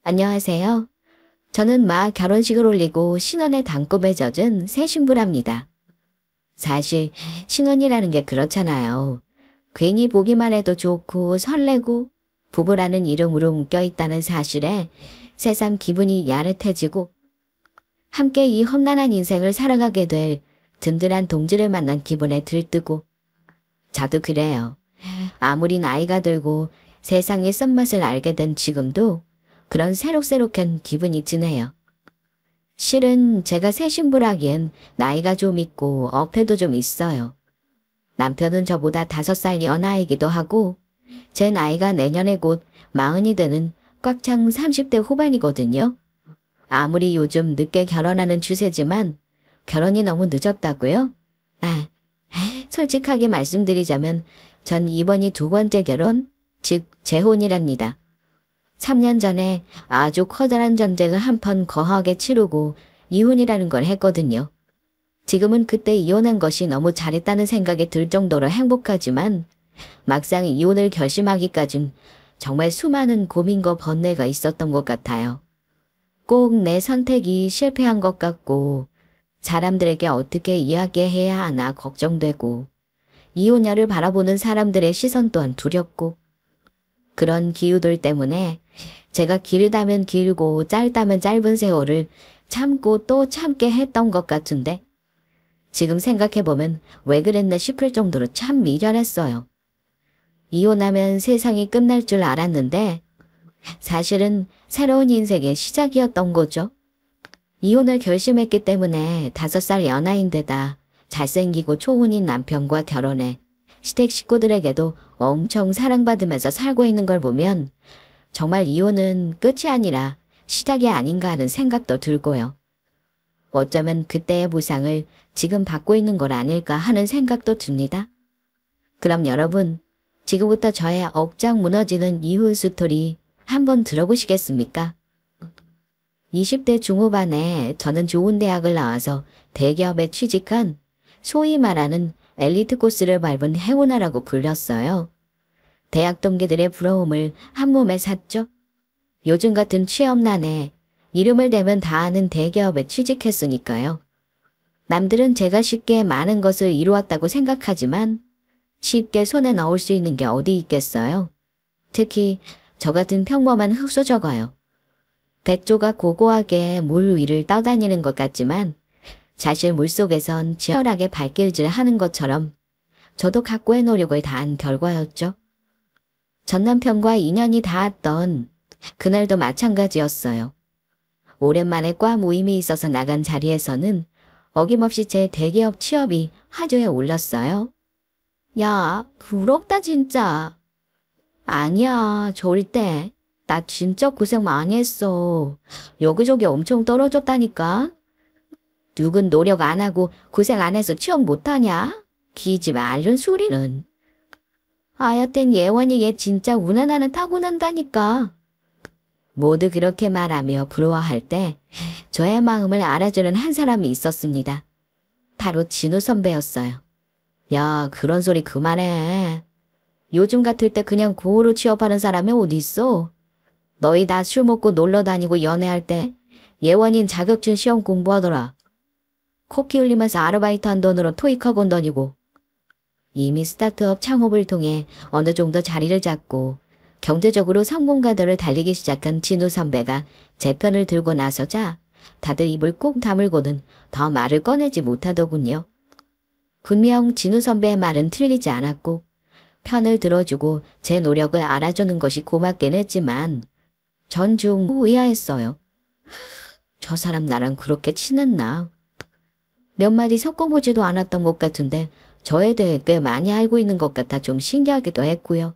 안녕하세요. 저는 막 결혼식을 올리고 신혼의 단꿈에 젖은 새 신부랍니다. 사실 신혼이라는 게 그렇잖아요. 괜히 보기만 해도 좋고 설레고 부부라는 이름으로 묶여있다는 사실에 새삼 기분이 야릇해지고 함께 이 험난한 인생을 살아가게 될 든든한 동지를 만난 기분에 들뜨고 저도 그래요. 아무리 나이가 들고 세상의 쓴맛을 알게 된 지금도 그런 새록새록한 기분이 드네요. 실은 제가 새 신부라기엔 나이가 좀 있고 어폐도 좀 있어요. 남편은 저보다 5살 연하이기도 하고 제 나이가 내년에 곧 40이 되는 꽉 찬 30대 후반이거든요. 아무리 요즘 늦게 결혼하는 추세지만 결혼이 너무 늦었다고요? 아, 솔직하게 말씀드리자면 전 이번이 두 번째 결혼, 즉 재혼이랍니다. 3년 전에 아주 커다란 전쟁을 한편 거하게 치르고 이혼이라는 걸 했거든요. 지금은 그때 이혼한 것이 너무 잘했다는 생각이 들 정도로 행복하지만 막상 이혼을 결심하기까진 정말 수많은 고민과 번뇌가 있었던 것 같아요. 꼭 내 선택이 실패한 것 같고 사람들에게 어떻게 이야기해야 하나 걱정되고 이혼녀를 바라보는 사람들의 시선 또한 두렵고 그런 기우들 때문에 제가 길다면 길고 짧다면 짧은 세월을 참고 또 참게 했던 것 같은데 지금 생각해보면 왜 그랬나 싶을 정도로 참 미련했어요. 이혼하면 세상이 끝날 줄 알았는데 사실은 새로운 인생의 시작이었던 거죠. 이혼을 결심했기 때문에 5살 연하인데다 잘생기고 초혼인 남편과 결혼해 시댁 식구들에게도 엄청 사랑받으면서 살고 있는 걸 보면 정말 이혼은 끝이 아니라 시작이 아닌가 하는 생각도 들고요. 어쩌면 그때의 보상을 지금 받고 있는 걸 아닐까 하는 생각도 듭니다. 그럼 여러분, 지금부터 저의 억장 무너지는 이혼 스토리 한번 들어보시겠습니까? 20대 중후반에 저는 좋은 대학을 나와서 대기업에 취직한 소위 말하는 엘리트 코스를 밟은 행운아라고 불렸어요. 대학 동기들의 부러움을 한 몸에 샀죠. 요즘 같은 취업난에 이름을 대면 다 아는 대기업에 취직했으니까요. 남들은 제가 쉽게 많은 것을 이루었다고 생각하지만 쉽게 손에 넣을 수 있는 게 어디 있겠어요. 특히 저 같은 평범한 흙수저가요. 백조가 고고하게 물 위를 떠다니는 것 같지만 사실 물속에선 치열하게 발길질 하는 것처럼 저도 각고의 노력을 다한 결과였죠. 전 남편과 인연이 닿았던 그날도 마찬가지였어요. 오랜만에 과 모임이 있어서 나간 자리에서는 어김없이 제 대기업 취업이 화제에 올랐어요. 야, 부럽다 진짜. 아니야, 절대. 나 진짜 고생 많이 했어. 여기저기 엄청 떨어졌다니까. 누군 노력 안 하고 고생 안 해서 취업 못하냐? 기지 말른 소리는. 하여튼 예원이 얘 진짜 운 하나는 타고난다니까. 모두 그렇게 말하며 부러워할 때 저의 마음을 알아주는 한 사람이 있었습니다. 바로 진우 선배였어요. 야, 그런 소리 그만해. 요즘 같을 때 그냥 고으로 취업하는 사람이 어디 있어? 너희 다 술 먹고 놀러 다니고 연애할 때 예원인 자격증 시험 공부하더라. 코피 흘리면서 아르바이트 한 돈으로 토익 학원 다니고 이미 스타트업 창업을 통해 어느 정도 자리를 잡고 경제적으로 성공가들을 달리기 시작한 진우 선배가 제 편을 들고 나서자 다들 입을 꼭 다물고는 더 말을 꺼내지 못하더군요. 분명 진우 선배의 말은 틀리지 않았고 편을 들어주고 제 노력을 알아주는 것이 고맙긴 했지만 전 좀 의아했어요. 저 사람 나랑 그렇게 친했나? 몇 마디 섞어보지도 않았던 것 같은데 저에 대해 꽤 많이 알고 있는 것 같아 좀 신기하기도 했고요.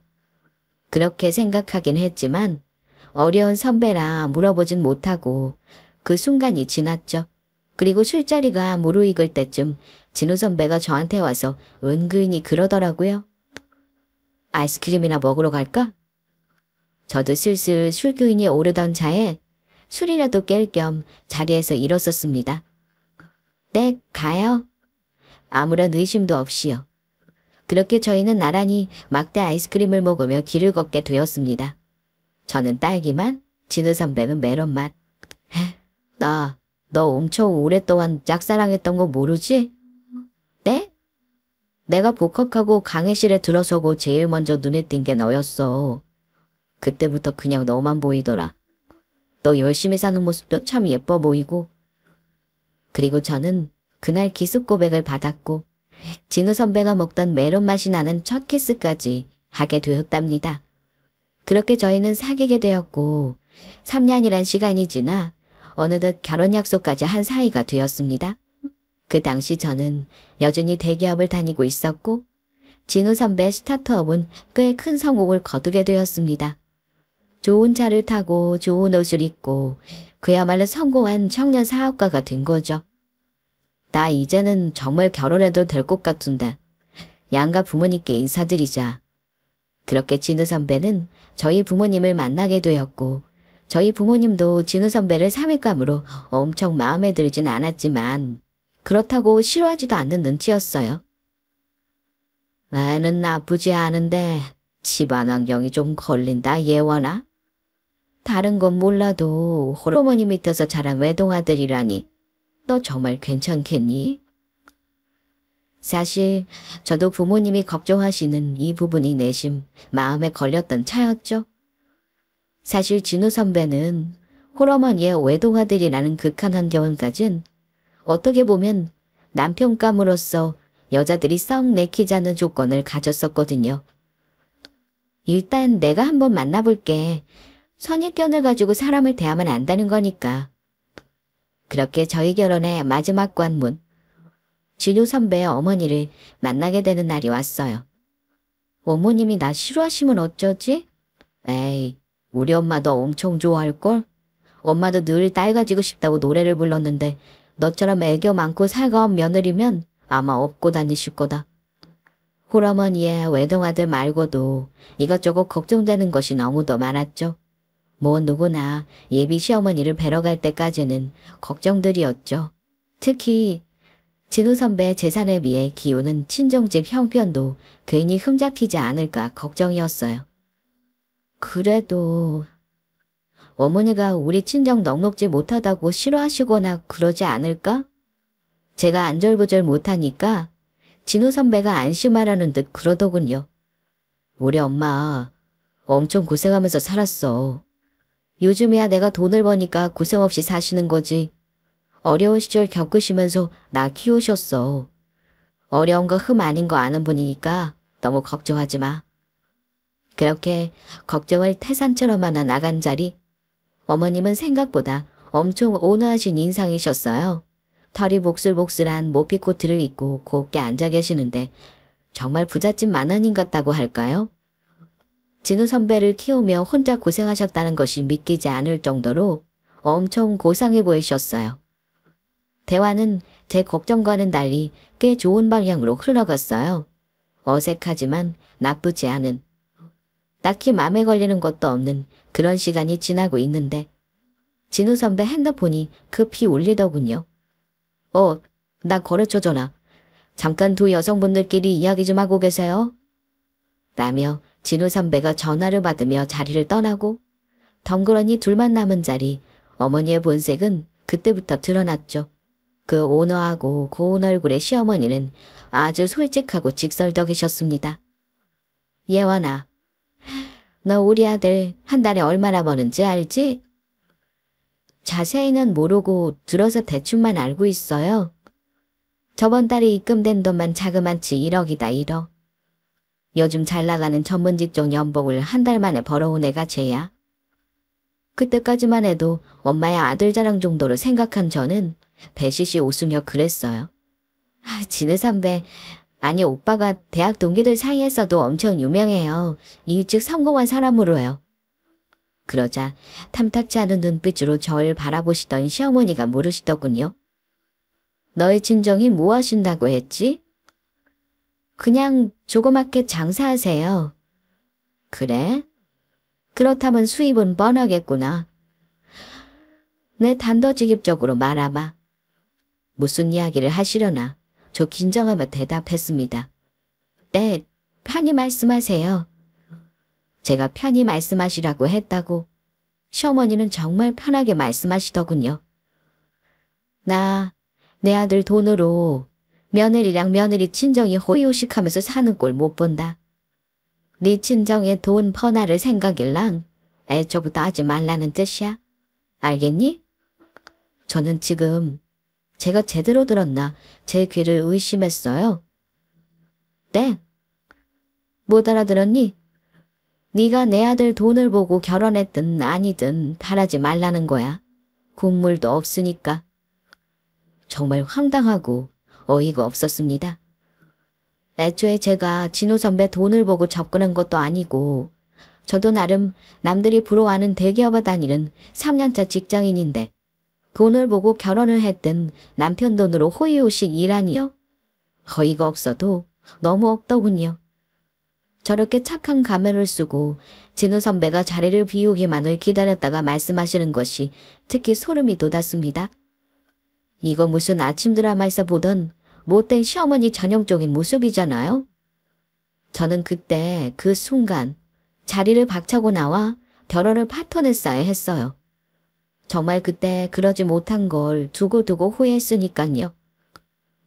그렇게 생각하긴 했지만 어려운 선배라 물어보진 못하고 그 순간이 지났죠. 그리고 술자리가 무르익을 때쯤 진우 선배가 저한테 와서 은근히 그러더라고요. 아이스크림이나 먹으러 갈까? 저도 슬슬 술기운이 오르던 차에 술이라도 깰 겸 자리에서 일었었습니다. 네, 가요. 아무런 의심도 없이요. 그렇게 저희는 나란히 막대 아이스크림을 먹으며 길을 걷게 되었습니다. 저는 딸기만, 진우 선배는 메론 맛. 너 엄청 오랫동안 짝사랑했던 거 모르지? 네? 내가 복학하고 강의실에 들어서고 제일 먼저 눈에 띈 게 너였어. 그때부터 그냥 너만 보이더라. 너 열심히 사는 모습도 참 예뻐 보이고. 그리고 저는 그날 기습 고백을 받았고 진우 선배가 먹던 메론 맛이 나는 첫 키스까지 하게 되었답니다. 그렇게 저희는 사귀게 되었고 3년이란 시간이 지나 어느덧 결혼 약속까지 한 사이가 되었습니다. 그 당시 저는 여전히 대기업을 다니고 있었고 진우 선배 스타트업은 꽤 큰 성공을 거두게 되었습니다. 좋은 차를 타고 좋은 옷을 입고 그야말로 성공한 청년 사업가가 된 거죠. 나 이제는 정말 결혼해도 될 것 같은데 양가 부모님께 인사드리자. 그렇게 진우 선배는 저희 부모님을 만나게 되었고 저희 부모님도 진우 선배를 사윗감으로 엄청 마음에 들진 않았지만 그렇다고 싫어하지도 않는 눈치였어요. 나는 나쁘지 않은데 집안 환경이 좀 걸린다 예원아. 다른 건 몰라도 호르몬이 밑에서 자란 외동아들이라니 너 정말 괜찮겠니? 사실 저도 부모님이 걱정하시는 이 부분이 내심 마음에 걸렸던 차였죠. 사실 진우 선배는 홀어머니의 외동아들이라는 극한 환경을 가진 어떻게 보면 남편감으로서 여자들이 썩 내키지 않는 조건을 가졌었거든요. 일단 내가 한번 만나볼게. 선입견을 가지고 사람을 대하면 안다는 거니까. 그렇게 저희 결혼의 마지막 관문, 진우 선배의 어머니를 만나게 되는 날이 왔어요. 어머님이 나 싫어하시면 어쩌지? 에이, 우리 엄마도 엄청 좋아할걸? 엄마도 늘 딸 가지고 싶다고 노래를 불렀는데 너처럼 애교 많고 살가운 며느리면 아마 업고 다니실 거다. 홀어머니의 외동아들 말고도 이것저것 걱정되는 것이 너무도 많았죠. 뭐 누구나 예비 시어머니를 뵈러 갈 때까지는 걱정들이었죠. 특히 진우 선배 재산에 비해 기우는 친정집 형편도 괜히 흠잡히지 않을까 걱정이었어요. 그래도 어머니가 우리 친정 넉넉지 못하다고 싫어하시거나 그러지 않을까? 제가 안절부절 못하니까 진우 선배가 안심하라는 듯 그러더군요. 우리 엄마 엄청 고생하면서 살았어. 요즘이야 내가 돈을 버니까 고생 없이 사시는 거지. 어려운 시절 겪으시면서 나 키우셨어. 어려운 거 흠 아닌 거 아는 분이니까 너무 걱정하지 마. 그렇게 걱정을 태산처럼 하나 나간 자리. 어머님은 생각보다 엄청 온화하신 인상이셨어요. 털이 복슬복슬한 모피코트를 입고 곱게 앉아 계시는데 정말 부잣집 만화님 같다고 할까요? 진우 선배를 키우며 혼자 고생하셨다는 것이 믿기지 않을 정도로 엄청 고상해 보이셨어요. 대화는 제 걱정과는 달리 꽤 좋은 방향으로 흘러갔어요. 어색하지만 나쁘지 않은, 딱히 맘에 걸리는 것도 없는 그런 시간이 지나고 있는데 진우 선배 핸드폰이 급히 울리더군요. 나 거래처잖아. 잠깐 두 여성분들끼리 이야기 좀 하고 계세요. 라며 진우 선배가 전화를 받으며 자리를 떠나고 덩그러니 둘만 남은 자리 어머니의 본색은 그때부터 드러났죠. 그 온화하고 고운 얼굴의 시어머니는 아주 솔직하고 직설적이셨습니다. 예원아, 너 우리 아들 한 달에 얼마나 버는지 알지? 자세히는 모르고 들어서 대충만 알고 있어요. 저번 달에 입금된 돈만 자그만치 1억이다 1억. 요즘 잘 나가는 전문 직종 연봉을 한 달 만에 벌어온 애가 쟤야. 그때까지만 해도 엄마의 아들 자랑 정도로 생각한 저는 배시시 웃으며 그랬어요. 진우 선배, 아니 오빠가 대학 동기들 사이에서도 엄청 유명해요. 일찍 성공한 사람으로요. 그러자 탐탁치 않은 눈빛으로 저를 바라보시던 시어머니가 물으시더군요. 너의 친정이 뭐 하신다고 했지? 그냥 조그맣게 장사하세요. 그래? 그렇다면 수입은 뻔하겠구나. 내 단도직입적으로 말아봐. 무슨 이야기를 하시려나? 저 긴장하며 대답했습니다. 네, 편히 말씀하세요. 제가 편히 말씀하시라고 했다고. 시어머니는 정말 편하게 말씀하시더군요. 내 아들 돈으로 며느리랑 며느리 친정이 호의호식하면서 사는 꼴 못 본다. 네 친정에 돈 퍼나를 생각일랑 애초부터 하지 말라는 뜻이야. 알겠니? 저는 지금 제가 제대로 들었나 제 귀를 의심했어요. 네? 못 알아들었니? 네가 내 아들 돈을 보고 결혼했든 아니든 바라지 말라는 거야. 국물도 없으니까. 정말 황당하고 어이가 없었습니다. 애초에 제가 진호 선배 돈을 보고 접근한 것도 아니고 저도 나름 남들이 부러워하는 대기업에 다니는 3년차 직장인인데 돈을 보고 결혼을 했든 남편 돈으로 호의호식 일하니요. 어이가 없어도 너무 없더군요. 저렇게 착한 가면을 쓰고 진우 선배가 자리를 비우기만을 기다렸다가 말씀하시는 것이 특히 소름이 돋았습니다. 이거 무슨 아침 드라마에서 보던 못된 시어머니 전형적인 모습이잖아요. 저는 그때 그 순간 자리를 박차고 나와 결혼을 파토냈어야 했어요. 정말 그때 그러지 못한 걸 두고두고 후회했으니까요.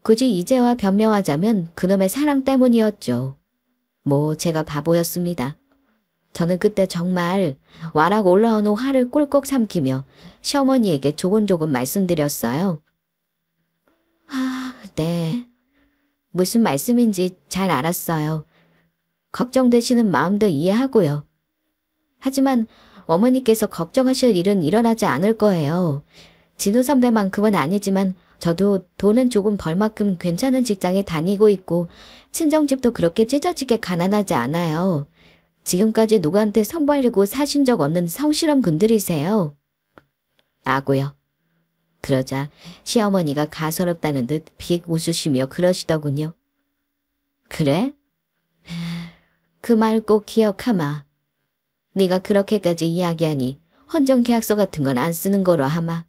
굳이 이제와 변명하자면 그놈의 사랑 때문이었죠. 뭐 제가 바보였습니다. 저는 그때 정말 와락 올라오는 화를 꿀꺽 삼키며 시어머니에게 조곤조곤 말씀드렸어요. 네. 무슨 말씀인지 잘 알았어요. 걱정되시는 마음도 이해하고요. 하지만 어머니께서 걱정하실 일은 일어나지 않을 거예요. 진우 선배만큼은 아니지만 저도 돈은 조금 벌 만큼 괜찮은 직장에 다니고 있고 친정집도 그렇게 찢어지게 가난하지 않아요. 지금까지 누구한테 선보이려고 사신 적 없는 성실한 분들이세요. 아고요. 그러자 시어머니가 가소롭다는 듯 빅 웃으시며 그러시더군요. 그래? 그 말 꼭 기억하마. 네가 그렇게까지 이야기하니 헌정계약서 같은 건 안 쓰는 거로 하마.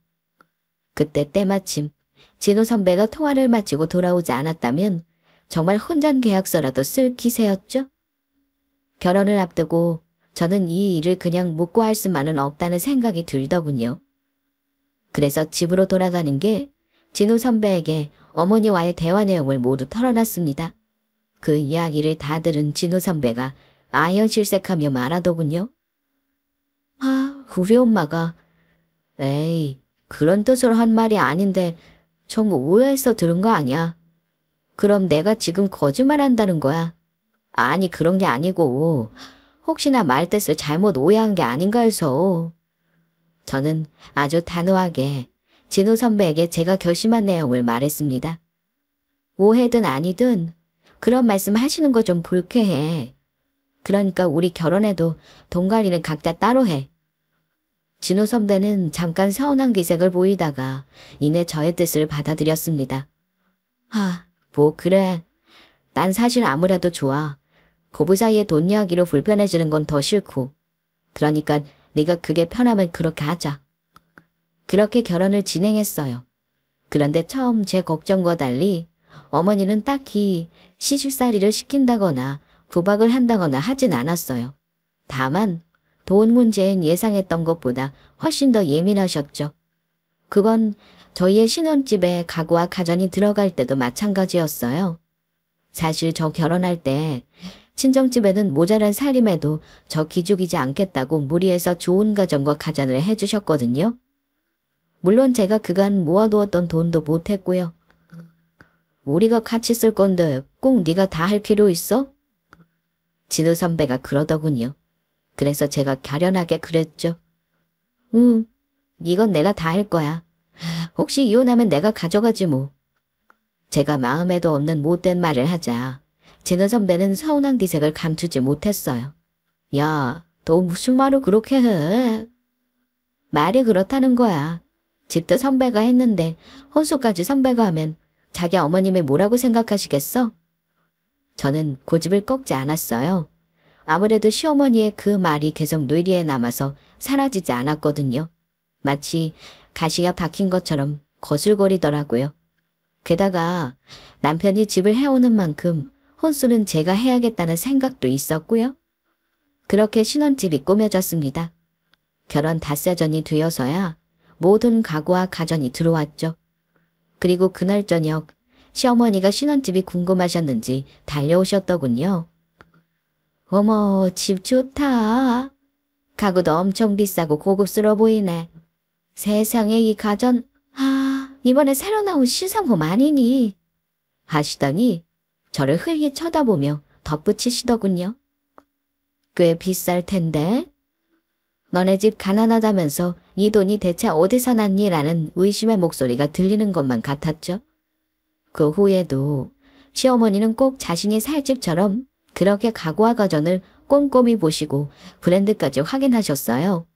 그때 때마침 진호 선배가 통화를 마치고 돌아오지 않았다면 정말 혼전계약서라도 쓸 기세였죠. 결혼을 앞두고 저는 이 일을 그냥 묵고 할 수만은 없다는 생각이 들더군요. 그래서 집으로 돌아가는 게 진호 선배에게 어머니와의 대화 내용을 모두 털어놨습니다. 그 이야기를 다 들은 진호 선배가 아연실색하며 말하더군요. 우리 엄마가 에이 그런 뜻으로 한 말이 아닌데 전부 오해해서 들은 거 아니야. 그럼 내가 지금 거짓말한다는 거야. 아니 그런 게 아니고 혹시나 말 뜻을 잘못 오해한 게 아닌가 해서. 저는 아주 단호하게 진우 선배에게 제가 결심한 내용을 말했습니다. 오해든 아니든 그런 말씀 하시는 거 좀 불쾌해. 그러니까 우리 결혼해도 돈 관리는 각자 따로 해. 진우 선배는 잠깐 서운한 기색을 보이다가 이내 저의 뜻을 받아들였습니다. 뭐 그래. 난 사실 아무래도 좋아. 고부 사이에 돈 이야기로 불편해지는 건 더 싫고. 그러니까 네가 그게 편하면 그렇게 하자. 그렇게 결혼을 진행했어요. 그런데 처음 제 걱정과 달리 어머니는 딱히 시집살이를 시킨다거나 구박을 한다거나 하진 않았어요. 다만 돈 문제엔 예상했던 것보다 훨씬 더 예민하셨죠. 그건 저희의 신혼집에 가구와 가전이 들어갈 때도 마찬가지였어요. 사실 저 결혼할 때 친정집에는 모자란 살림에도 저 기죽이지 않겠다고 무리해서 좋은 가전과 가전을 해주셨거든요. 물론 제가 그간 모아두었던 돈도 못했고요. 우리가 같이 쓸 건데 꼭 네가 다 할 필요 있어? 진우 선배가 그러더군요. 그래서 제가 결연하게 그랬죠. 이건 내가 다 할 거야. 혹시 이혼하면 내가 가져가지 뭐. 제가 마음에도 없는 못된 말을 하자 진우 선배는 서운한 기색을 감추지 못했어요. 야, 너 무슨 말을 그렇게 해? 말이 그렇다는 거야. 집도 선배가 했는데 혼수까지 선배가 하면 자기 어머님이 뭐라고 생각하시겠어? 저는 고집을 꺾지 않았어요. 아무래도 시어머니의 그 말이 계속 뇌리에 남아서 사라지지 않았거든요. 마치 가시가 박힌 것처럼 거슬거리더라고요. 게다가 남편이 집을 해오는 만큼 혼수는 제가 해야겠다는 생각도 있었고요. 그렇게 신혼집이 꾸며졌습니다. 결혼 닷새 전이 되어서야 모든 가구와 가전이 들어왔죠. 그리고 그날 저녁 시어머니가 신혼집이 궁금하셨는지 달려오셨더군요. 어머, 집 좋다. 가구도 엄청 비싸고 고급스러워 보이네. 세상에 이 가전, 이번에 새로 나온 신상품 아니니? 하시더니 저를 흘리 쳐다보며 덧붙이시더군요. 꽤 비쌀 텐데? 너네 집 가난하다면서 이 돈이 대체 어디서 났니? 라는 의심의 목소리가 들리는 것만 같았죠. 그 후에도 시어머니는 꼭 자신이 살 집처럼 그렇게 가구와 가전을 꼼꼼히 보시고 브랜드까지 확인하셨어요.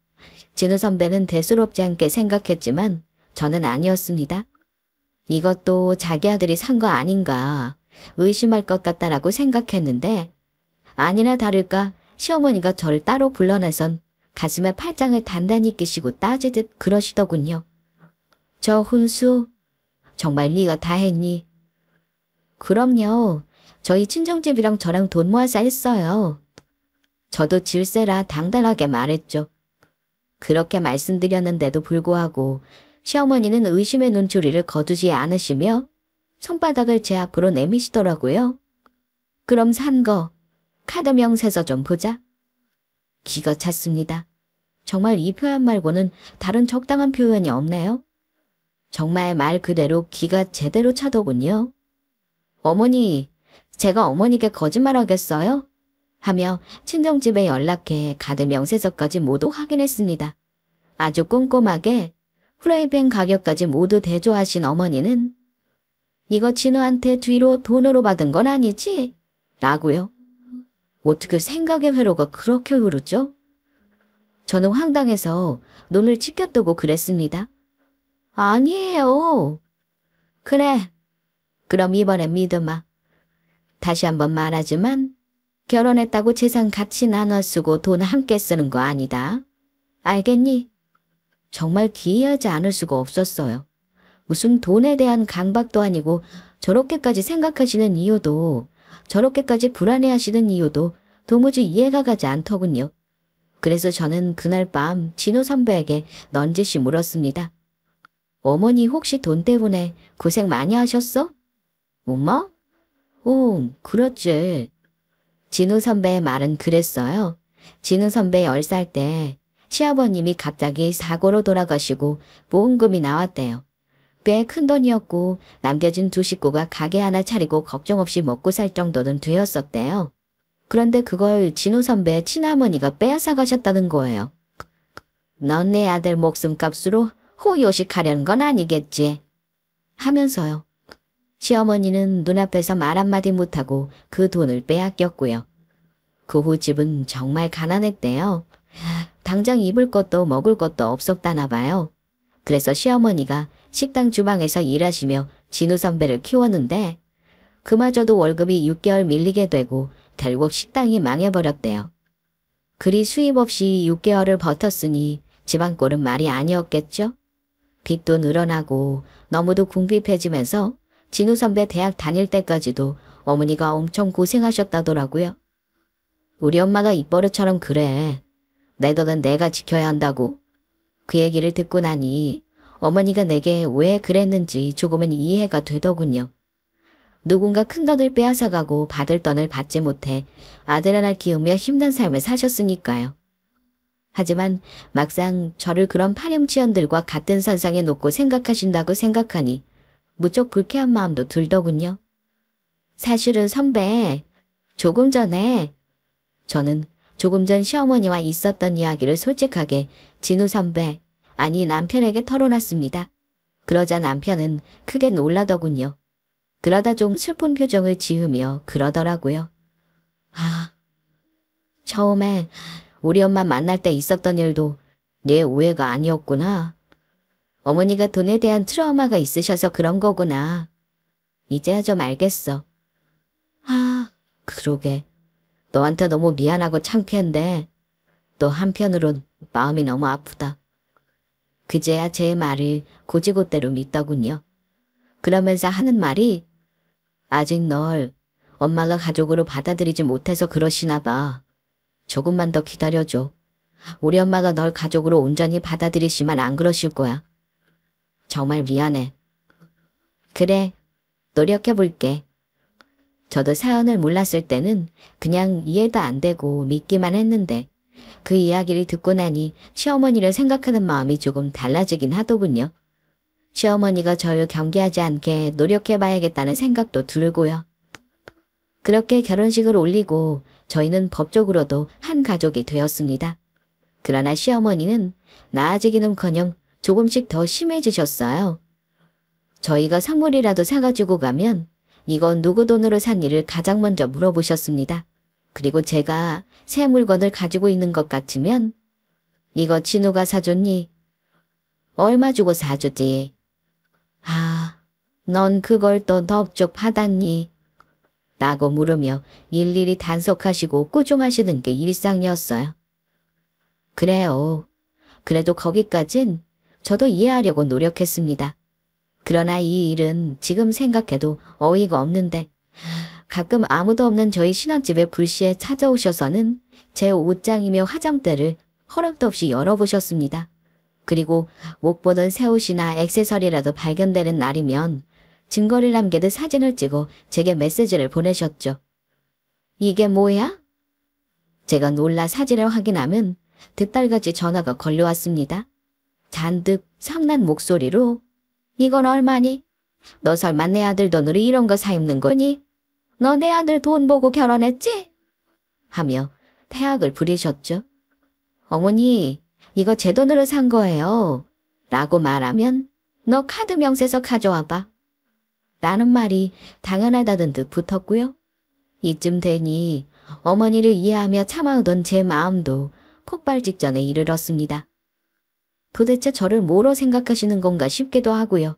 진우 선배는 대수롭지 않게 생각했지만 저는 아니었습니다. 이것도 자기 아들이 산 거 아닌가 의심할 것 같다라고 생각했는데 아니나 다를까 시어머니가 저를 따로 불러내선 가슴에 팔짱을 단단히 끼시고 따지듯 그러시더군요. 저 훈수, 정말 네가 다 했니? 그럼요. 저희 친정집이랑 저랑 돈 모아서 했어요. 저도 질세라 당당하게 말했죠. 그렇게 말씀드렸는데도 불구하고 시어머니는 의심의 눈초리를 거두지 않으시며 손바닥을 제 앞으로 내미시더라고요. 그럼 산 거 카드 명세서 좀 보자. 기가 찼습니다. 정말 이 표현 말고는 다른 적당한 표현이 없네요. 정말 말 그대로 기가 제대로 차더군요. 어머니, 제가 어머니께 거짓말하겠어요? 하며 친정집에 연락해 카드 명세서까지 모두 확인했습니다. 아주 꼼꼼하게 프라이팬 가격까지 모두 대조하신 어머니는 이거 진우한테 뒤로 돈으로 받은 건 아니지? 라고요. 어떻게 생각의 회로가 그렇게 흐르죠? 저는 황당해서 눈을 치켜뜨고 그랬습니다. 아니에요. 그래. 그럼 이번엔 믿음아. 다시 한번 말하지만 결혼했다고 재산 같이 나눠 쓰고 돈 함께 쓰는 거 아니다. 알겠니? 정말 기이하지 않을 수가 없었어요. 무슨 돈에 대한 강박도 아니고 저렇게까지 생각하시는 이유도 저렇게까지 불안해하시는 이유도 도무지 이해가 가지 않더군요. 그래서 저는 그날 밤 진호 선배에게 넌지시 물었습니다. 어머니 혹시 돈 때문에 고생 많이 하셨어? 엄마? 그렇지. 진우 선배의 말은 그랬어요. 진우 선배 10살 때 시아버님이 갑자기 사고로 돌아가시고 보험금이 나왔대요. 꽤 큰 돈이었고 남겨진 두 식구가 가게 하나 차리고 걱정 없이 먹고 살 정도는 되었었대요. 그런데 그걸 진우 선배의 친할머니가 빼앗아 가셨다는 거예요. 넌 내 아들 목숨값으로 호요식하려는 건 아니겠지? 하면서요. 시어머니는 눈앞에서 말 한마디 못하고 그 돈을 빼앗겼고요. 그 후 집은 정말 가난했대요. 당장 입을 것도 먹을 것도 없었다나 봐요. 그래서 시어머니가 식당 주방에서 일하시며 진우 선배를 키웠는데 그마저도 월급이 6개월 밀리게 되고 결국 식당이 망해버렸대요. 그리 수입 없이 6개월을 버텼으니 집안 꼴은 말이 아니었겠죠? 빚도 늘어나고 너무도 궁핍해지면서 진우 선배 대학 다닐 때까지도 어머니가 엄청 고생하셨다더라고요. 우리 엄마가 입버릇처럼 그래. 내 돈은 내가 지켜야 한다고. 그 얘기를 듣고 나니 어머니가 내게 왜 그랬는지 조금은 이해가 되더군요. 누군가 큰 돈을 빼앗아가고 받을 돈을 받지 못해 아들 하나 키우며 힘든 삶을 사셨으니까요. 하지만 막상 저를 그런 파렴치한들과 같은 선상에 놓고 생각하신다고 생각하니 무척 불쾌한 마음도 들더군요. 사실은 선배, 조금 전에 저는 조금 전 시어머니와 있었던 이야기를 솔직하게 진우 선배, 아니 남편에게 털어놨습니다. 그러자 남편은 크게 놀라더군요. 그러다 좀 슬픈 표정을 지으며 그러더라고요. 처음에 우리 엄마 만날 때 있었던 일도 내 오해가 아니었구나. 어머니가 돈에 대한 트라우마가 있으셔서 그런 거구나. 이제야 좀 알겠어. 그러게. 너한테 너무 미안하고 창피한데 또 한편으론 마음이 너무 아프다. 그제야 제 말을 곧이곧대로 믿더군요. 그러면서 하는 말이 아직 널 엄마가 가족으로 받아들이지 못해서 그러시나 봐. 조금만 더 기다려줘. 우리 엄마가 널 가족으로 온전히 받아들이시면 안 그러실 거야. 정말 미안해. 그래, 노력해볼게. 저도 사연을 몰랐을 때는 그냥 이해도 안 되고 믿기만 했는데 그 이야기를 듣고 나니 시어머니를 생각하는 마음이 조금 달라지긴 하더군요. 시어머니가 저를 경계하지 않게 노력해봐야겠다는 생각도 들고요. 그렇게 결혼식을 올리고 저희는 법적으로도 한 가족이 되었습니다. 그러나 시어머니는 나아지기는커녕 조금씩 더 심해지셨어요. 저희가 선물이라도 사가지고 가면 이건 누구 돈으로 산 일을 가장 먼저 물어보셨습니다. 그리고 제가 새 물건을 가지고 있는 것 같으면 이거 진우가 사줬니? 얼마 주고 사주지? 아, 넌 그걸 또 넙죽 받았니? 라고 물으며 일일이 단속하시고 꾸중하시는 게 일상이었어요. 그래요. 그래도 거기까진 저도 이해하려고 노력했습니다. 그러나 이 일은 지금 생각해도 어이가 없는데 가끔 아무도 없는 저희 신혼집에 불시에 찾아오셔서는 제 옷장이며 화장대를 허락도 없이 열어보셨습니다. 그리고 못 보던 새 옷이나 액세서리라도 발견되는 날이면 증거를 남기듯 사진을 찍어 제게 메시지를 보내셨죠. 이게 뭐야? 제가 놀라 사진을 확인하면 득달같이 전화가 걸려왔습니다. 잔뜩 성난 목소리로 이건 얼마니? 너 설마 내 아들 돈으로 이런 거 사 입는 거니? 너 내 아들 돈 보고 결혼했지? 하며 태학을 부리셨죠. 어머니, 이거 제 돈으로 산 거예요. 라고 말하면 너 카드 명세서 가져와봐. 라는 말이 당연하다던 듯 붙었고요. 이쯤 되니 어머니를 이해하며 참아오던 제 마음도 폭발 직전에 이르렀습니다. 도대체 저를 뭐로 생각하시는 건가 싶기도 하고요.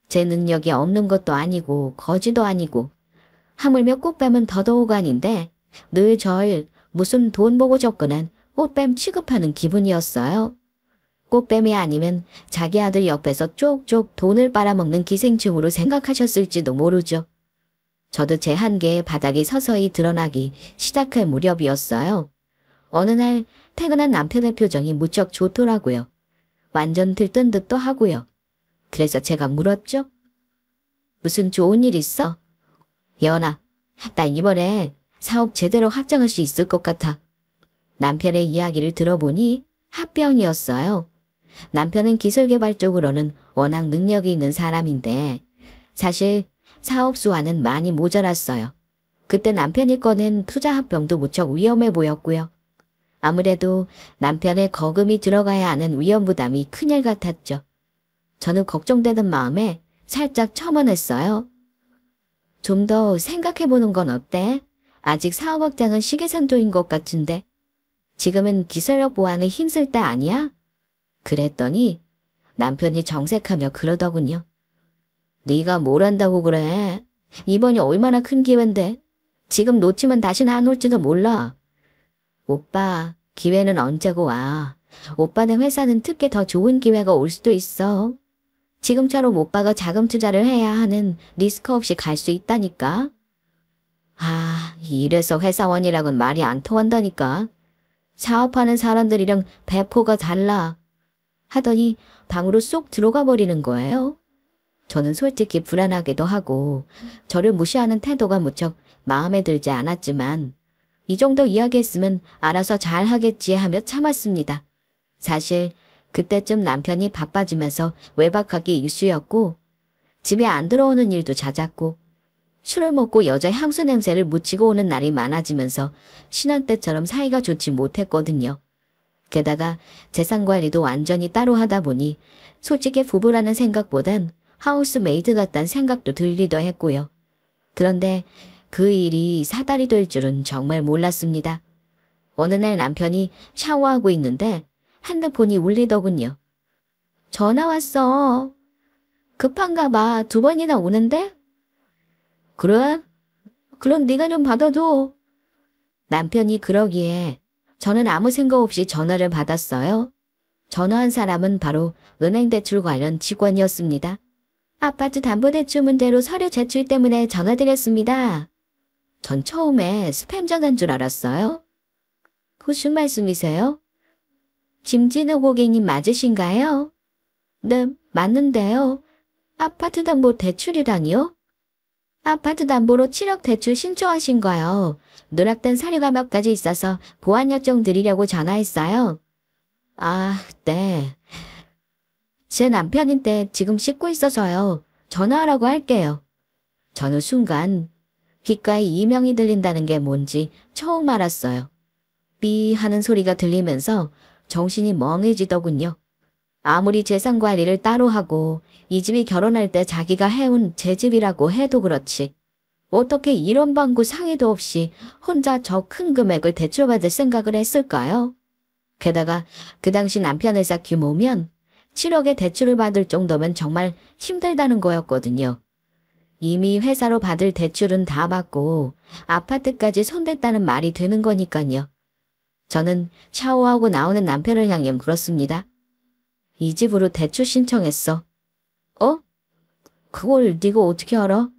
제 능력이 없는 것도 아니고 거지도 아니고 하물며 꽃뱀은 더더욱 아닌데 늘 절 무슨 돈 보고 접근한 꽃뱀 취급하는 기분이었어요. 꽃뱀이 아니면 자기 아들 옆에서 쪽쪽 돈을 빨아먹는 기생충으로 생각하셨을지도 모르죠. 저도 제 한계에 바닥이 서서히 드러나기 시작할 무렵이었어요. 어느 날 퇴근한 남편의 표정이 무척 좋더라고요. 완전 들뜬 듯도 하고요. 그래서 제가 물었죠. 무슨 좋은 일 있어? 연아, 나 이번에 사업 제대로 확장할 수 있을 것 같아. 남편의 이야기를 들어보니 합병이었어요. 남편은 기술개발 쪽으로는 워낙 능력이 있는 사람인데 사실 사업 수와는 많이 모자랐어요. 그때 남편이 꺼낸 투자 합병도 무척 위험해 보였고요. 아무래도 남편의 거금이 들어가야 하는 위험 부담이 큰일 같았죠. 저는 걱정되는 마음에 살짝 첨언했어요. 좀 더 생각해보는 건 어때? 아직 사업 확장은 시기상조인 것 같은데. 지금은 기술력 보완에 힘쓸 때 아니야? 그랬더니 남편이 정색하며 그러더군요. 네가 뭘 한다고 그래? 이번이 얼마나 큰 기회인데. 지금 놓치면 다시는 안 올지도 몰라. 오빠, 기회는 언제고 와. 오빠네 회사는 특히 더 좋은 기회가 올 수도 있어. 지금처럼 오빠가 자금 투자를 해야 하는 리스크 없이 갈 수 있다니까. 아, 이래서 회사원이랑은 말이 안 통한다니까. 사업하는 사람들이랑 배포가 달라. 하더니 방으로 쏙 들어가 버리는 거예요. 저는 솔직히 불안하기도 하고 저를 무시하는 태도가 무척 마음에 들지 않았지만 이 정도 이야기했으면 알아서 잘 하겠지 하며 참았습니다. 사실 그때쯤 남편이 바빠지면서 외박하기 일쑤였고 집에 안 들어오는 일도 잦았고 술을 먹고 여자 향수 냄새를 묻히고 오는 날이 많아지면서 신혼 때처럼 사이가 좋지 못했거든요. 게다가 재산 관리도 완전히 따로 하다 보니 솔직히 부부라는 생각보단 하우스메이드 같다는 생각도 들기도 했고요. 그런데 그 일이 사달이 될 줄은 정말 몰랐습니다. 어느 날 남편이 샤워하고 있는데 핸드폰이 울리더군요. 전화 왔어. 급한가 봐. 2번이나 오는데? 그래? 그럼 네가 좀 받아줘. 남편이 그러기에 저는 아무 생각 없이 전화를 받았어요. 전화한 사람은 바로 은행대출 관련 직원이었습니다. 아파트 담보대출 문제로 서류 제출 때문에 전화드렸습니다. 전 처음에 스팸 전화인 줄 알았어요. 무슨 말씀이세요? 김진우 고객님 맞으신가요? 네, 맞는데요. 아파트 담보 대출이라니요? 아파트 담보로 7억 대출 신청하신 거요. 누락된 사료가 몇 가지 있어서 보안 요청 드리려고 전화했어요. 아, 네. 제 남편인데 지금 씻고 있어서요. 전화하라고 할게요. 저는 순간 귓가에 이명이 들린다는 게 뭔지 처음 알았어요. 삐 하는 소리가 들리면서 정신이 멍해지더군요. 아무리 재산 관리를 따로 하고 이 집이 결혼할 때 자기가 해온 제 집이라고 해도 그렇지. 어떻게 이런 방구 상의도 없이 혼자 저 큰 금액을 대출받을 생각을 했을까요? 게다가 그 당시 남편 회사 규모면 7억의 대출을 받을 정도면 정말 힘들다는 거였거든요. 이미 회사로 받을 대출은 다 받고 아파트까지 손댔다는 말이 되는 거니까요. 저는 샤워하고 나오는 남편을 향해 물었습니다. 이 집으로 대출 신청했어. 어? 그걸 네가 어떻게 알아?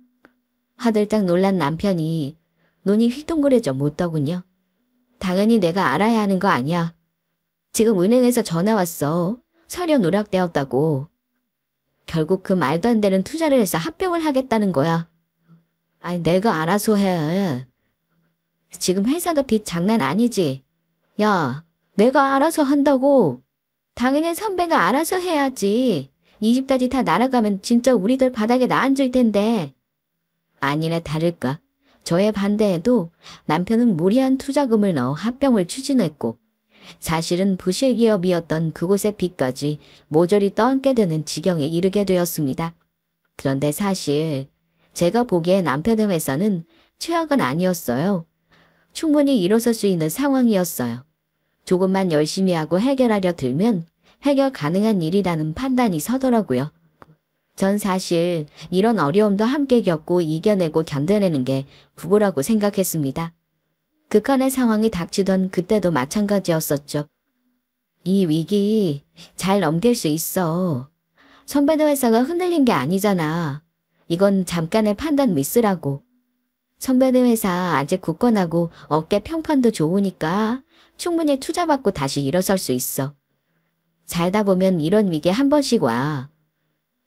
하들딱 놀란 남편이 눈이 휘둥그레져 묻더군요. 당연히 내가 알아야 하는 거 아니야. 지금 은행에서 전화 왔어. 서류 누락되었다고. 결국 그 말도 안 되는 투자를 해서 합병을 하겠다는 거야. 아니 내가 알아서 해. 지금 회사도 빚 장난 아니지. 야, 내가 알아서 한다고. 당연히 선배가 알아서 해야지. 이 집까지 다 날아가면 진짜 우리들 바닥에 나앉을 텐데. 아니나 다를까. 저의 반대에도 남편은 무리한 투자금을 넣어 합병을 추진했고 사실은 부실 기업이었던 그곳의 빚까지 모조리 떠안게 되는 지경에 이르게 되었습니다. 그런데 사실 제가 보기에 남편의 회사는 최악은 아니었어요. 충분히 일어설 수 있는 상황이었어요. 조금만 열심히 하고 해결하려 들면 해결 가능한 일이라는 판단이 서더라고요. 전 사실 이런 어려움도 함께 겪고 이겨내고 견뎌내는 게 부부라고 생각했습니다. 극한의 상황이 닥치던 그때도 마찬가지였었죠. 이 위기 잘 넘길 수 있어. 선배네 회사가 흔들린 게 아니잖아. 이건 잠깐의 판단 미스라고. 선배네 회사 아직 굳건하고 어깨 평판도 좋으니까 충분히 투자받고 다시 일어설 수 있어. 살다 보면 이런 위기 한 번씩 와.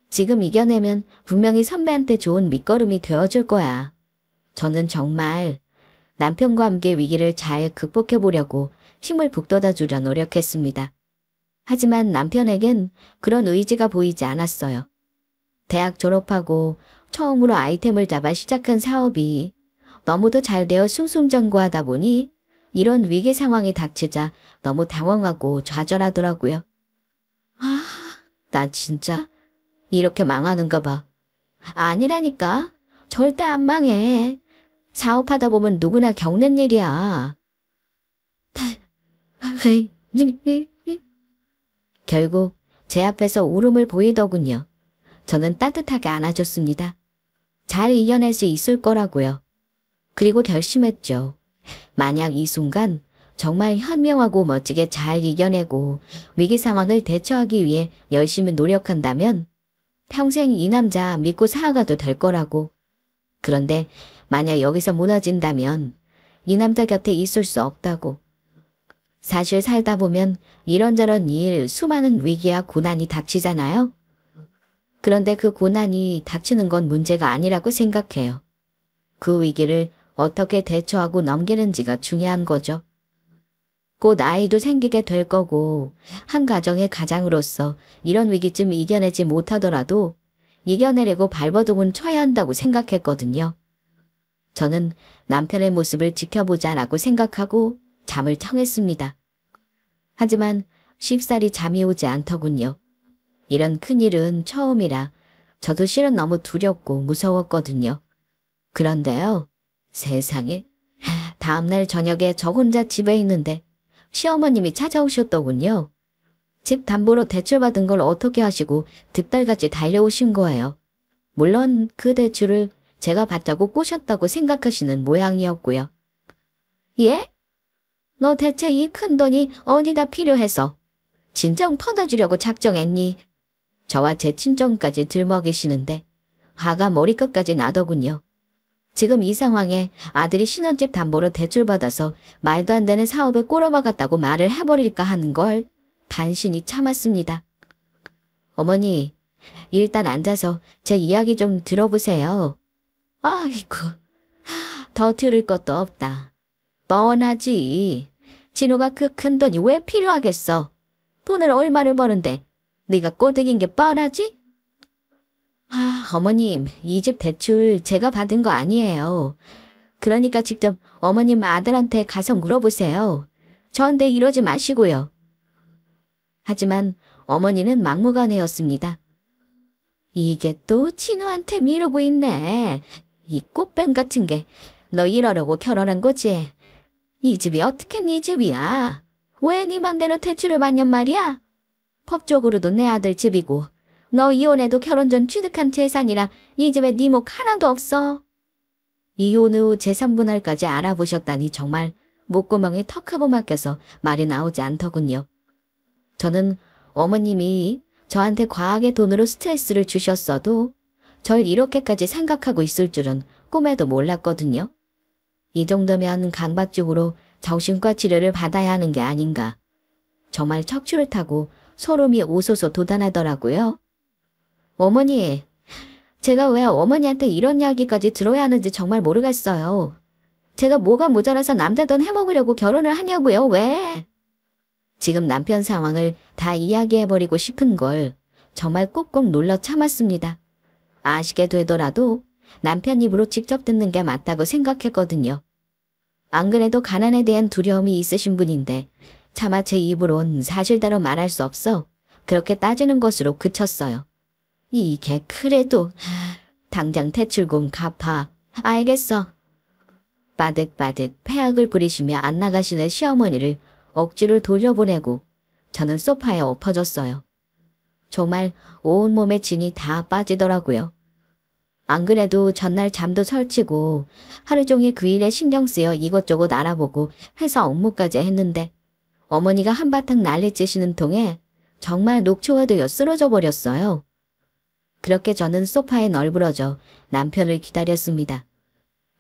지금 이겨내면 분명히 선배한테 좋은 밑거름이 되어줄 거야. 저는 정말 남편과 함께 위기를 잘 극복해 보려고 힘을 북돋아 주려 노력했습니다. 하지만 남편에겐 그런 의지가 보이지 않았어요. 대학 졸업하고 처음으로 아이템을 잡아 시작한 사업이 너무도 잘 되어 승승장구하다 보니 이런 위기 상황이 닥치자 너무 당황하고 좌절하더라고요. 아, 나 진짜 이렇게 망하는가 봐. 아니라니까. 절대 안 망해. 사업하다 보면 누구나 겪는 일이야. 결국 제 앞에서 울음을 보이더군요. 저는 따뜻하게 안아줬습니다. 잘 이겨낼 수 있을 거라고요. 그리고 결심했죠. 만약 이 순간 정말 현명하고 멋지게 잘 이겨내고 위기 상황을 대처하기 위해 열심히 노력한다면 평생 이 남자 믿고 살아가도 될 거라고. 그런데 만약 여기서 무너진다면 이 남자 곁에 있을 수 없다고. 사실 살다 보면 이런저런 일, 수많은 위기와 고난이 닥치잖아요. 그런데 그 고난이 닥치는 건 문제가 아니라고 생각해요. 그 위기를 어떻게 대처하고 넘기는지가 중요한 거죠. 곧 아이도 생기게 될 거고 한 가정의 가장으로서 이런 위기쯤 이겨내지 못하더라도 이겨내려고 발버둥은 쳐야 한다고 생각했거든요. 저는 남편의 모습을 지켜보자라고 생각하고 잠을 청했습니다. 하지만 쉽사리 잠이 오지 않더군요. 이런 큰일은 처음이라 저도 실은 너무 두렵고 무서웠거든요. 그런데요, 세상에, 다음날 저녁에 저 혼자 집에 있는데 시어머님이 찾아오셨더군요. 집 담보로 대출받은 걸 어떻게 하시고 득달같이 달려오신 거예요. 물론 그 대출을 제가 받자고 꼬셨다고 생각하시는 모양이었고요. 예? 너 대체 이 큰 돈이 어디다 필요해서 진정 퍼다주려고 작정했니? 저와 제 친정까지 들먹이시는데 화가 머리끝까지 나더군요. 지금 이 상황에 아들이 신혼집 담보로 대출받아서 말도 안 되는 사업에 꼬라박았다고 말을 해버릴까 하는 걸 간신히 참았습니다. 어머니, 일단 앉아서 제 이야기 좀 들어보세요. 아이고, 더 들을 것도 없다. 뻔하지. 진호가 그 큰 돈이 왜 필요하겠어? 돈을 얼마를 버는데 네가 꼬드긴 게 뻔하지? 어머님, 이 집 대출 제가 받은 거 아니에요. 그러니까 직접 어머님 아들한테 가서 물어보세요. 저한테 이러지 마시고요. 하지만 어머니는 막무가내였습니다. 이게 또 진우한테 미루고 있네. 이 꽃뱀 같은 게 너 이러려고 결혼한 거지. 이 집이 어떻게 네 집이야? 왜 네 맘대로 대출을 받냔 말이야? 법적으로도 내 아들 집이고 너 이혼해도 결혼 전 취득한 재산이라 이 집에 네 목 하나도 없어. 이혼 후 재산분할까지 알아보셨다니 정말 목구멍에 턱하고 막혀서 말이 나오지 않더군요. 저는 어머님이 저한테 과하게 돈으로 스트레스를 주셨어도 절 이렇게까지 생각하고 있을 줄은 꿈에도 몰랐거든요. 이 정도면 강박적으로 정신과 치료를 받아야 하는 게 아닌가. 정말 척추를 타고 소름이 오소소 돋아나더라고요. 어머니, 제가 왜 어머니한테 이런 이야기까지 들어야 하는지 정말 모르겠어요. 제가 뭐가 모자라서 남자 돈 해먹으려고 결혼을 하냐고요, 왜? 지금 남편 상황을 다 이야기해버리고 싶은 걸 정말 꾹꾹 눌러 참았습니다. 아시게 되더라도 남편 입으로 직접 듣는 게 맞다고 생각했거든요. 안 그래도 가난에 대한 두려움이 있으신 분인데 차마 제 입으론 사실대로 말할 수 없어 그렇게 따지는 것으로 그쳤어요. 이게 그래도 당장 대출금 갚아. 알겠어. 바득바득 폐악을 부리시며 안 나가시는 시어머니를 억지로 돌려보내고 저는 소파에 엎어졌어요. 정말 온몸에 진이 다 빠지더라고요. 안 그래도 전날 잠도 설치고 하루 종일 그 일에 신경 쓰여 이것저것 알아보고 회사 업무까지 했는데 어머니가 한바탕 난리치시는 통에 정말 녹초가 되어 쓰러져 버렸어요. 그렇게 저는 소파에 널브러져 남편을 기다렸습니다.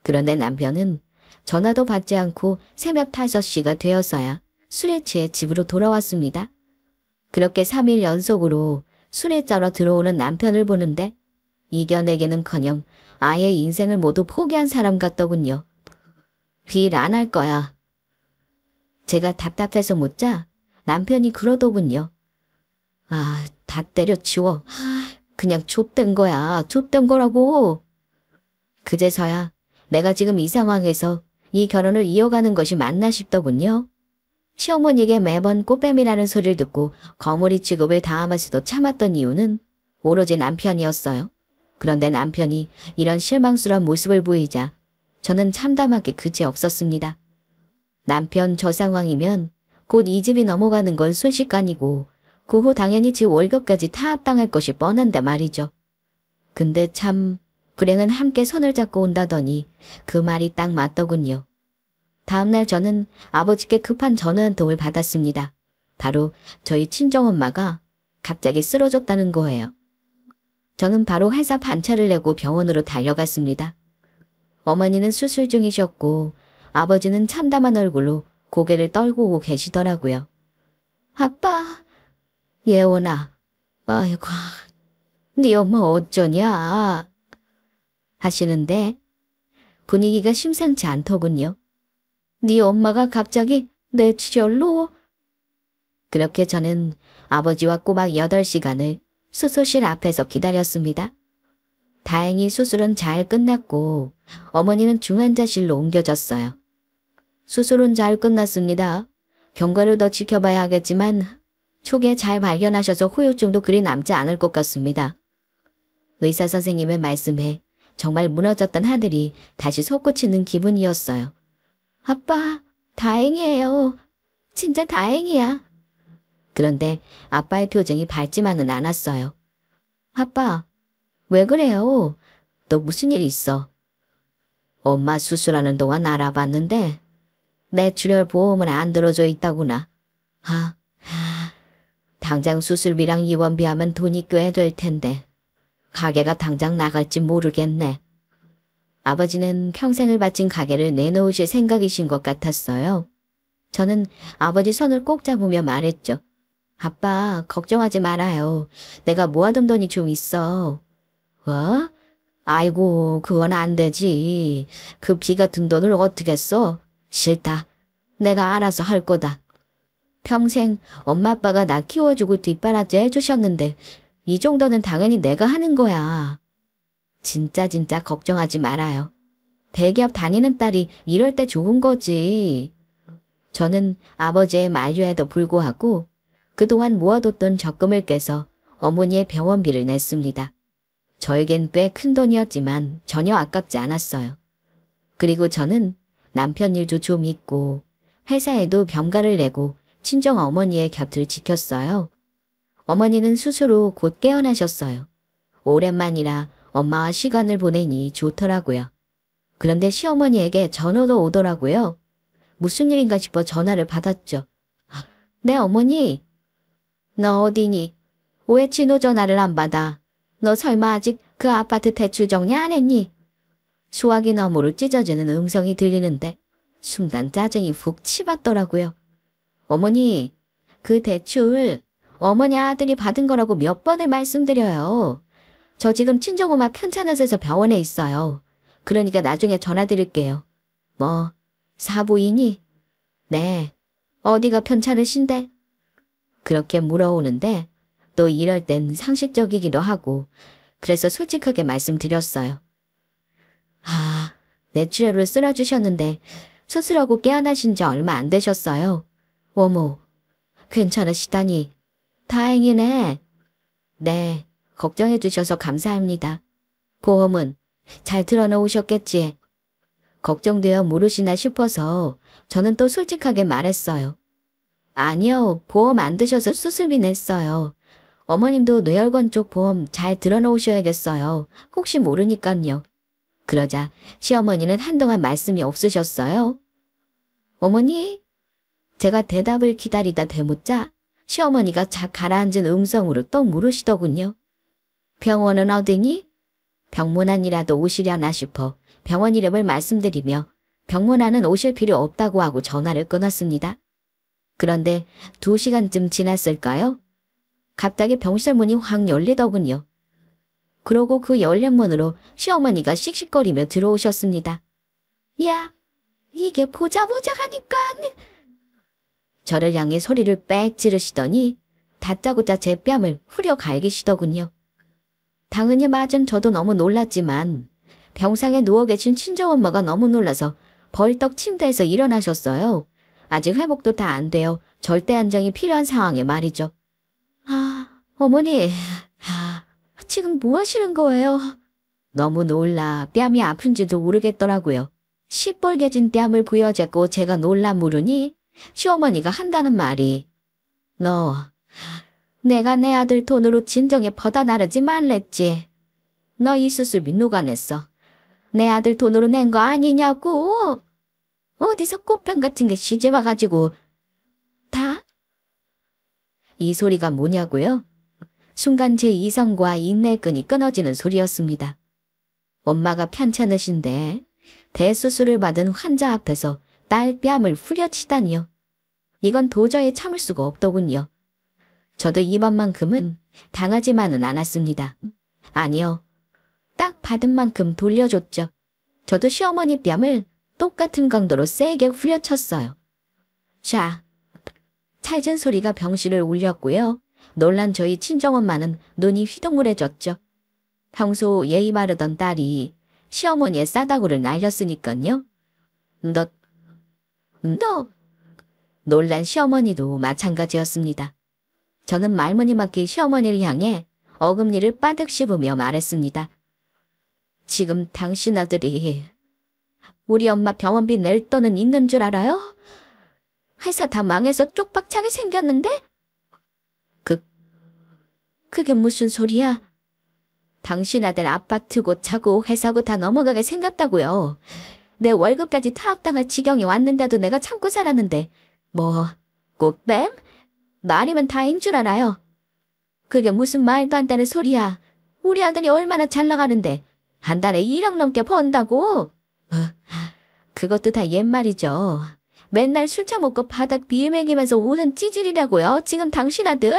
그런데 남편은 전화도 받지 않고 새벽 5시가 되어서야 술에 취해 집으로 돌아왔습니다. 그렇게 3일 연속으로 술에 쩔어 들어오는 남편을 보는데 이겨내기는커녕 아예 인생을 모두 포기한 사람 같더군요. 일 안 할 거야. 제가 답답해서 묻자 남편이 그러더군요. 다 때려치워. 그냥 좆된 거야. 좆된 거라고. 그제서야 내가 지금 이 상황에서 이 결혼을 이어가는 것이 맞나 싶더군요. 시어머니에게 매번 꽃뱀이라는 소리를 듣고 거물이 취급을 당하면서도 참았던 이유는 오로지 남편이었어요. 그런데 남편이 이런 실망스러운 모습을 보이자 저는 참담할 게 그지없었습니다. 남편 저 상황이면 곧 이 집이 넘어가는 건 순식간이고 그 후 당연히 집 월급까지 타압당할 것이 뻔한데 말이죠. 근데 참 불행은 함께 손을 잡고 온다더니 그 말이 딱 맞더군요. 다음날 저는 아버지께 급한 전화 한 통을 받았습니다. 바로 저희 친정엄마가 갑자기 쓰러졌다는 거예요. 저는 바로 회사 반차를 내고 병원으로 달려갔습니다. 어머니는 수술 중이셨고 아버지는 참담한 얼굴로 고개를 떨구고 계시더라고요. 아빠, 예원아, 아이고, 네 엄마 어쩌냐 하시는데 분위기가 심상치 않더군요. 네 엄마가 갑자기 뇌출혈로. 그렇게 저는 아버지와 꼬박 8시간을 수술실 앞에서 기다렸습니다. 다행히 수술은 잘 끝났고 어머니는 중환자실로 옮겨졌어요. 수술은 잘 끝났습니다. 경과를 더 지켜봐야 하겠지만 초기에 잘 발견하셔서 후유증도 그리 남지 않을 것 같습니다. 의사 선생님의 말씀에 정말 무너졌던 하늘이 다시 솟구치는 기분이었어요. 아빠, 다행이에요. 진짜 다행이야. 그런데 아빠의 표정이 밝지만은 않았어요. 아빠, 왜 그래요? 너 무슨 일 있어? 엄마 수술하는 동안 알아봤는데 뇌출혈 보험을 안 들어줘 있다구나. 당장 수술비랑 입원비하면 돈이 꽤 될 텐데 가게가 당장 나갈지 모르겠네. 아버지는 평생을 바친 가게를 내놓으실 생각이신 것 같았어요. 저는 아버지 손을 꼭 잡으며 말했죠. 아빠, 걱정하지 말아요. 내가 모아둔 돈이 좀 있어. 뭐? 아이고, 그건 안 되지. 그 비 같은 돈을 어떻게 써? 싫다. 내가 알아서 할 거다. 평생 엄마 아빠가 나 키워주고 뒷바라지 해주셨는데 이 정도는 당연히 내가 하는 거야. 진짜 걱정하지 말아요. 대기업 다니는 딸이 이럴 때 좋은 거지. 저는 아버지의 만류에도 불구하고 그동안 모아뒀던 적금을 깨서 어머니의 병원비를 냈습니다. 저에겐 꽤 큰 돈이었지만 전혀 아깝지 않았어요. 그리고 저는 남편 일도 좀 있고 회사에도 병가를 내고 친정 어머니의 곁을 지켰어요. 어머니는 수술 후 곧 깨어나셨어요. 오랜만이라 엄마와 시간을 보내니 좋더라고요. 그런데 시어머니에게 전화도 오더라고요. 무슨 일인가 싶어 전화를 받았죠. 네, 어머니. 너 어디니? 왜 진호 전화를 안 받아? 너 설마 아직 그 아파트 대출 정리 안 했니? 수화기 너머로 찢어지는 음성이 들리는데 순간 짜증이 훅 치받더라고요. 어머니, 그 대출 어머니 아들이 받은 거라고 몇 번을 말씀드려요. 저 지금 친정엄마 편찮으셔서 병원에 있어요. 그러니까 나중에 전화드릴게요. 뭐, 사부이니? 네. 어디가 편찮으신데? 그렇게 물어오는데 또 이럴 땐 상식적이기도 하고 그래서 솔직하게 말씀드렸어요. 뇌출혈을 쓸어주셨는데 수술하고 깨어나신 지 얼마 안 되셨어요. 어머, 괜찮으시다니. 다행이네. 네, 걱정해 주셔서 감사합니다. 보험은 잘 들어놓으셨겠지? 걱정되어 모르시나 싶어서 저는 또 솔직하게 말했어요. 아니요, 보험 안 드셔서 수술비 냈어요. 어머님도 뇌혈관 쪽 보험 잘 들어놓으셔야겠어요. 혹시 모르니깐요. 그러자 시어머니는 한동안 말씀이 없으셨어요. 어머니? 제가 대답을 기다리다 되묻자 시어머니가 착 가라앉은 음성으로 또 물으시더군요. 병원은 어디니? 병문안이라도 오시려나 싶어 병원 이름을 말씀드리며 병문안은 오실 필요 없다고 하고 전화를 끊었습니다. 그런데 2시간쯤 지났을까요? 갑자기 병실 문이 확 열리더군요. 그러고 그 열린 문으로 시어머니가 씩씩거리며 들어오셨습니다. 야, 이게 보자 하니까. 저를 향해 소리를 빽 지르시더니 다짜고짜 제 뺨을 후려 갈기시더군요. 당연히 맞은 저도 너무 놀랐지만 병상에 누워 계신 친정엄마가 너무 놀라서 벌떡 침대에서 일어나셨어요. 아직 회복도 다 안 돼요. 절대 안정이 필요한 상황에 말이죠. 어머니, 지금 뭐 하시는 거예요? 너무 놀라 뺨이 아픈지도 모르겠더라고요. 시뻘개진 뺨을 부여잡고 제가 놀라 물으니 시어머니가 한다는 말이 너, 내가 내 아들 돈으로 진정에 퍼다 나르지 말랬지. 너 이 수술비 누가 냈어? 내 아들 돈으로 낸 거 아니냐고. 어디서 꽃병 같은 게 시집 와가지고 다? 이 소리가 뭐냐고요? 순간 제 이성과 인내끈이 끊어지는 소리였습니다. 엄마가 편찮으신데 대수술을 받은 환자 앞에서 딸 뺨을 후려치다니요. 이건 도저히 참을 수가 없더군요. 저도 이번만큼은 당하지만은 않았습니다. 아니요. 딱 받은 만큼 돌려줬죠. 저도 시어머니 뺨을 똑같은 강도로 세게 후려쳤어요. 자, 찰진 소리가 병실을 울렸고요. 놀란 저희 친정엄마는 눈이 휘둥그레졌죠. 평소 예의 바르던 딸이 시어머니의 싸다구를 날렸으니깐요. 너. 놀란 시어머니도 마찬가지였습니다. 저는 말문이 막힌 시어머니를 향해 어금니를 빠득 씹으며 말했습니다. 지금 당신 아들이 우리 엄마 병원비 낼 돈은 있는 줄 알아요? 회사 다 망해서 쪽박차게 생겼는데? 그게 무슨 소리야? 당신 아들 아파트고 차고 회사고 다 넘어가게 생겼다고요. 내 월급까지 타압당할 지경이 왔는데도 내가 참고 살았는데 뭐 꽃뱀? 말이면 다인 줄 알아요. 그게 무슨 말도 안 되는 소리야. 우리 아들이 얼마나 잘 나가는데 한 달에 1억 넘게 번다고? 그것도 다 옛말이죠. 맨날 술 처먹고 바닥 비매기면서 우는 찌질이라고요. 지금 당신 아들?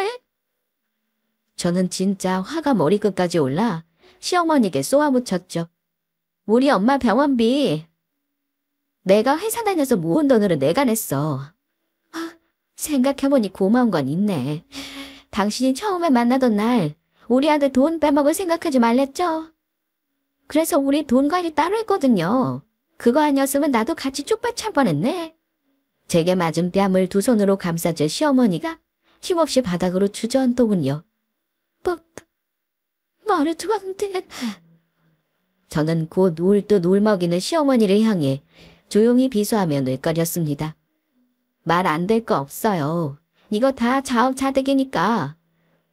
저는 진짜 화가 머리끝까지 올라 시어머니께 쏘아붙였죠. 우리 엄마 병원비 내가 회사 다녀서 모은 돈으로 내가 냈어. 생각해보니 고마운 건 있네. 당신이 처음에 만나던 날 우리 아들 돈 빼먹을 생각하지 말랬죠? 그래서 우리 돈 관리 따로 했거든요. 그거 아니었으면 나도 같이 쪽팔 찰 뻔했네. 제게 맞은 뺨을 두 손으로 감싸줄 시어머니가 힘없이 바닥으로 주저앉더군요. 말해도 안 돼. 저는 곧 울 듯 울먹이는 시어머니를 향해 조용히 비수하며 뇌거렸습니다. 말 안 될 거 없어요. 이거 다 자업자득이니까.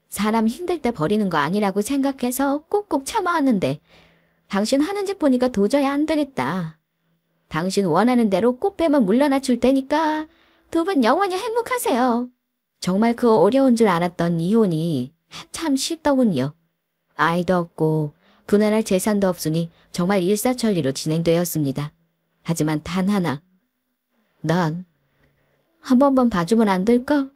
사람 힘들 때 버리는 거 아니라고 생각해서 꼭꼭 참아왔는데 당신 하는 짓 보니까 도저히 안 되겠다. 당신 원하는 대로 꽃 빼면 물러나 줄 테니까 두 분 영원히 행복하세요. 정말 그 어려운 줄 알았던 이혼이 참 쉽더군요. 아이도 없고 분할할 재산도 없으니 정말 일사천리로 진행되었습니다. 하지만 단 하나. 넌 한 번만 봐주면 안 될까?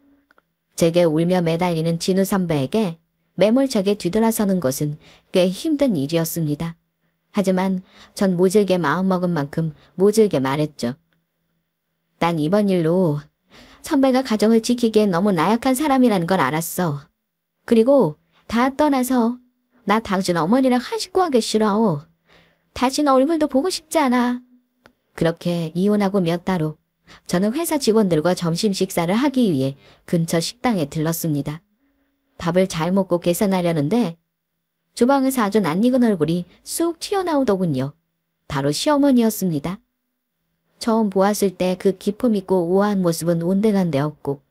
제게 울며 매달리는 진우 선배에게 매몰차게 뒤돌아서는 것은 꽤 힘든 일이었습니다. 하지만 전 모질게 마음먹은 만큼 모질게 말했죠. 난 이번 일로 선배가 가정을 지키기엔 너무 나약한 사람이라는 걸 알았어. 그리고 다 떠나서 나 당신 어머니랑 한 식구 하기 싫어. 다시는 얼굴도 보고 싶지 않아. 그렇게 이혼하고 몇 달 후 저는 회사 직원들과 점심 식사를 하기 위해 근처 식당에 들렀습니다. 밥을 잘 먹고 계산하려는데 주방에서 아주 낯익은 얼굴이 쑥 튀어나오더군요. 바로 시어머니였습니다. 처음 보았을 때 그 기품 있고 우아한 모습은 온데간데 없고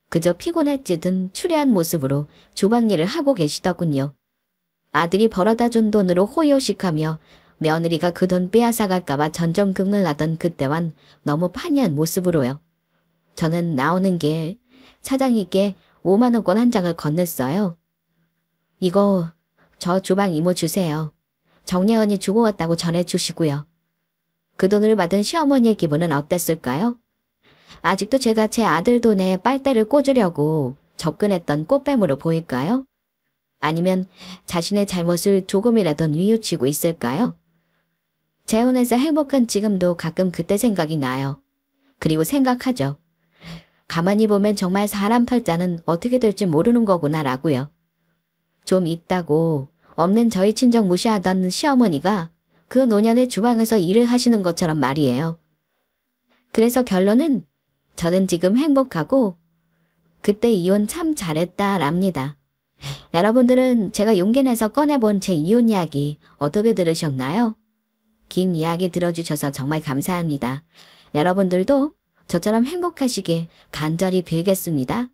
그저 피곤했지든 추레한 모습으로 주방 일을 하고 계시더군요. 아들이 벌어다 준 돈으로 호요식하며 며느리가 그 돈 빼앗아갈까봐 전전긍긍을 하던 그때와는 너무 판이한 모습으로요. 저는 나오는 길 사장님께 5만 원권 한 장을 건넸어요. 이거 저 주방 이모 주세요. 정예언이 주고 왔다고 전해주시고요. 그 돈을 받은 시어머니의 기분은 어땠을까요? 아직도 제가 제 아들 돈에 빨대를 꽂으려고 접근했던 꽃뱀으로 보일까요? 아니면 자신의 잘못을 조금이라도 뉘우치고 있을까요? 재혼해서 행복한 지금도 가끔 그때 생각이 나요. 그리고 생각하죠. 가만히 보면 정말 사람 팔자는 어떻게 될지 모르는 거구나라고요. 좀 있다고 없는 저희 친정 무시하던 시어머니가 그 노년의 주방에서 일을 하시는 것처럼 말이에요. 그래서 결론은 저는 지금 행복하고 그때 이혼 참 잘했다랍니다. 여러분들은 제가 용기 내서 꺼내본 제 이혼 이야기 어떻게 들으셨나요? 긴 이야기 들어주셔서 정말 감사합니다. 여러분들도 저처럼 행복하시길 간절히 빌겠습니다.